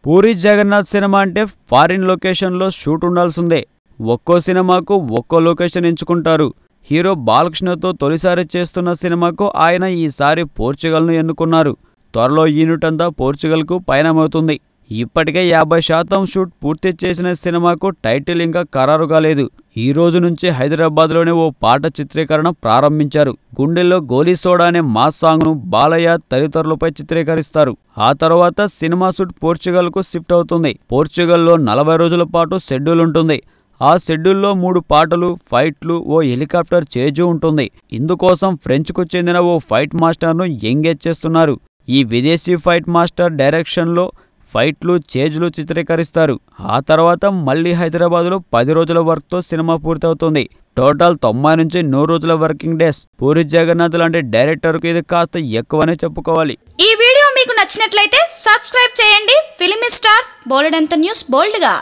Puri Jagannadh cinema అంటే foreign లొకేషన్లో shoot ఉండాల్సిందే. ఒక్కో సినిమాకు ఒక్కో లొకేషన్ ఎంచుకుంటారు. హీరో బాలకృష్ణతో తొలిసారి చేస్తున్న సినిమాకు ఆయన ఈసారి పోర్చుగల్ను ఎన్నుకున్నారు. త్వరలో యూనిట్ అంతా పోర్చుగల్కు పయనమవుతుంది. ఇప్పటికే 50% షూట్ పూర్తి చేసిన సినిమాకు టైటిల్ ఇంకా ఖరారు కాలేదు. ఈ రోజు నుంచి హైదరాబాద్లోనే ఓ పాట చిత్రీకరణ ప్రారంభించారు. గుండెల్లో గోలీ సోడా అనే మాస్ సాంగ్ను బాలయ్య తదితరులపై చిత్రీకరిస్తారు. ఆ తర్వాత సినిమా షూట్ పోర్చుగల్కు షిఫ్ట్ అవుతుంది. పోర్చుగల్లో 40 రోజుల పాటు షెడ్యూల్ ఉంటుంది. ఆ షెడ్యూల్లో 3 పాటలు, ఫైట్లు, ఓ హెలికాప్టర్ చేజు ఉంటుంది. ఇందుకోసం ఫ్రెంచ్కు చెందిన ఓ ఫైట్ మాస్టర్ను ఎంగేజ్ చేస్తున్నారు. ఈ విదేశీ ఫైట్ మాస్టర్ డైరెక్షన్లో ఫైట్లు, చేజులు చిత్రీకరిస్తారు. ఆ తర్వాత మళ్లీ హైదరాబాద్లో 10 రోజుల వర్క్తో సినిమా పూర్తవుతుంది. టోటల్ 90 నుంచి 100 రోజుల వర్కింగ్ డేస్. పూరి జగన్నాథ్ లాంటి డైరెక్టర్కు ఇది కాస్త ఎక్కువనే చెప్పుకోవాలి. ఈ వీడియో మీకు నచ్చినట్లయితే సబ్స్క్రైబ్ చేయండి. ఫిలిమి స్టార్స్ బోలెడంత న్యూస్ బోల్డ్గా.